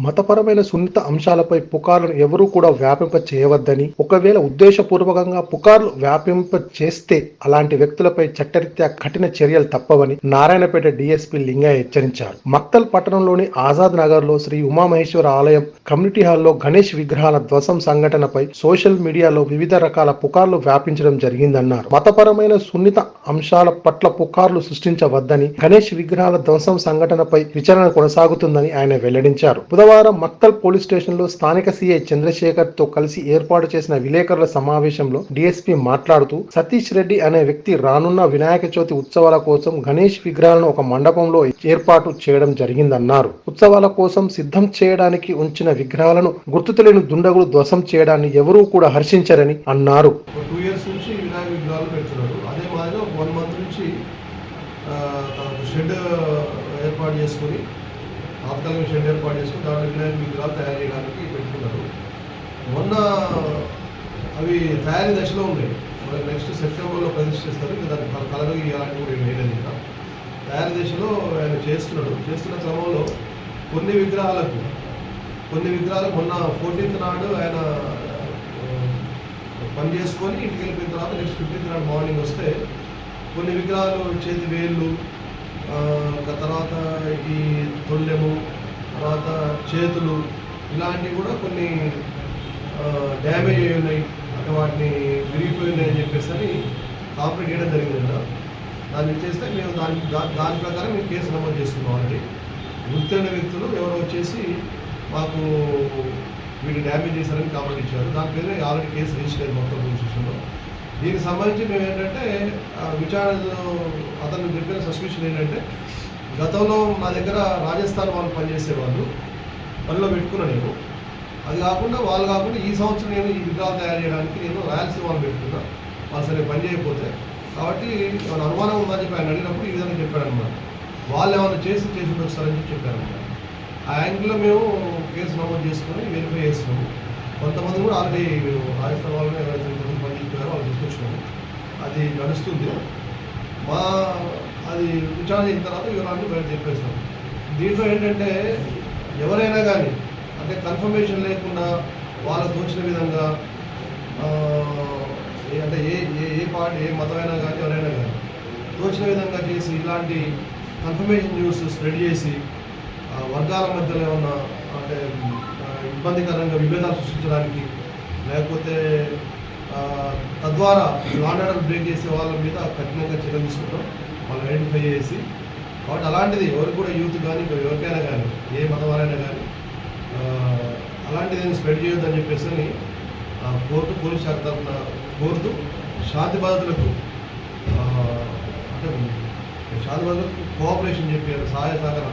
మతపరమైన సున్నిత అంశాలపై పుకార్లను ఎవరూ కూడా వ్యాపింప చేయవద్దని, ఒకవేళ ఉద్దేశపూర్వకంగా పుకార్లు వ్యాపింప చేస్తే అలాంటి వ్యక్తులపై చట్టరీత్యా కఠిన చర్యలు తప్పవని నారాయణపేట డీఎస్పీ లింగయ్య హెచ్చరించారు. మక్తల్ పట్టణంలోని ఆజాద్ నగర్ లో శ్రీ ఉమామహేశ్వర ఆలయం కమ్యూనిటీ హాల్లో గణేష్ విగ్రహాల ధ్వంసం సంఘటనపై సోషల్ మీడియాలో వివిధ రకాల పుకార్లు వ్యాపించడం జరిగిందన్నారు. మతపరమైన సున్నిత అంశాల పట్ల పుకార్లు సృష్టించవద్దని, గణేష్ విగ్రహాల ధ్వంసం సంఘటనపై విచారణ కొనసాగుతుందని ఆయన వెల్లడించారు. బుధవారం మక్తల్ పోలీస్ స్టేషన్ లో స్థానిక సీఐ చంద్రశేఖర్ తో కలిసి ఏర్పాటు చేసిన విలేకరుల సమావేశంలో డీఎస్పీ మాట్లాడుతూ, సతీష్ రెడ్డి అనే వ్యక్తి రానున్న వినాయక చవితి ఉత్సవాల కోసం గణేష్ విగ్రహాలను ఒక మండపంలో ఏర్పాటు చేయడం జరిగిందన్నారు. ఉత్సవాల కోసం సిద్ధం చేయడానికి ఉంచిన విగ్రహాలను గుర్తు తెలియని దుండగులు ధ్వంసం చేయడాన్ని ఎవరూ కూడా హర్షించరని అన్నారు. 2 years నుంచి వినాయక విగ్రహాలు పెడుతున్నారు. అదే మాదిరిగా 1 month నుంచి షెడ్ ఏర్పాటు చేసుకొని తాత్కాలిక షెడ్ ఏర్పాటు చేసుకుని దాంట్లో వినాయక విగ్రహాలు తయారు చేయడానికి పెట్టుకున్నారు. మొన్న అవి తయారీ దశలో ఉన్నాయి. నెక్స్ట్ సెప్టెంబర్లో ప్రదర్శిస్తారు. ఇంకా దానికి కలర్ ఇవ్వాలని కూడా ఏం లేదు. ఇంకా తయారీ దశలో ఆయన చేస్తున్న క్రమంలో కొన్ని విగ్రహాలకు మొన్న 14th నాడు ఆయన పని చేసుకొని ఇంటికి వెళ్ళిపోయిన తర్వాత నెక్స్ట్ 15th నాడు మార్నింగ్ వస్తే కొన్ని విగ్రహాలు చేతి వేళ్ళు, తర్వాత ఈ తొల్లెము, తర్వాత చేతులు ఇలాంటివి కూడా కొన్ని డ్యామేజ్ అయి ఉన్నాయి, అంటే వాటిని విరిగిపోయి ఉన్నాయని చెప్పేసి కాంప్లైంట్ చేయడం జరిగింది కదా. దాన్ని చేస్తే మేము దాని ప్రకారం మేము కేసు నమోదు చేసుకున్నాం. ఆల్రెడీ గుర్తైన వ్యక్తులు ఎవరో వచ్చేసి మాకు వీటిని డ్యామేజ్ చేశారని కాంప్లైంట్ ఇచ్చారు. దాని మీద ఆల్రెడీ కేసు రిజిస్టర్ అయింది మొత్తం పోలీస్ స్టేషన్లో. దీనికి సంబంధించి మేము ఏంటంటే విచారణలో అతను చెప్పిన సస్పిషన్ ఏంటంటే, గతంలో మా దగ్గర రాజస్థాన్ వాళ్ళు పనిచేసేవాళ్ళు పనిలో పెట్టుకున్నా నేను. అది కాకుండా ఈ సంవత్సరం నేను ఈ విగ్రహాలు తయారు చేయడానికి నేను రాయలసీమ వాళ్ళు పెట్టుకున్నా. వాళ్ళు సరే పని చేయకపోతే కాబట్టి ఏమైనా అనుమానం ఉందని చెప్పి ఆయన అడిగినప్పుడు ఈ విధంగా చెప్పాడనమాట. వాళ్ళు ఏమైనా చేసి వస్తారని చెప్పారనమాట. ఆ యాంగిల్లో మేము కేసు నమోదు చేసుకొని వెరిఫై చేస్తున్నాము. కొంతమంది కూడా ఆల్రెడీ రాజస్థాన్ వాళ్ళని ఎవరైతే పని చెప్పారో వాళ్ళు తీసుకొచ్చినాము. అది నడుస్తుంది. అది విచారణ చేసిన తర్వాత వివరాన్ని బయట చెప్పేస్తాం. దీంట్లో ఏంటంటే ఎవరైనా కానీ అంటే కన్ఫర్మేషన్ లేకుండా వాళ్ళకు తోచిన విధంగా అంటే ఏ పార్టీ ఏ మతమైనా కానీ ఎవరైనా కానీ తోచిన విధంగా చేసి ఇలాంటి కన్ఫర్మేషన్ న్యూస్ స్ప్రెడ్ చేసి వర్గాల మధ్యలో ఏమన్నా అంటే ఇబ్బందికరంగా విభేదాలు సృష్టించడానికి, లేకపోతే తద్వారా లాండ్ ఆర్డర్ బ్రేక్ చేసే వాళ్ళ మీద కఠినంగా చర్యలు తీసుకుంటాం, వాళ్ళు ఐడెంటిఫై చేసి. కాబట్టి అలాంటిది ఎవరికి కూడా యూత్ కానీ ఎవరికైనా కానీ ఏ మతం వారైనా కానీ అలాంటిది ఏమి స్ప్రెడ్ చేయొద్దని చెప్పేసి కోర్టు పోలీస్ శాఖ తరఫున కోరుతూ శాంతి బాధితులకు అంటే శాంతి బాధితులకు కోఆపరేషన్ చెప్పి సహాయ సహకారం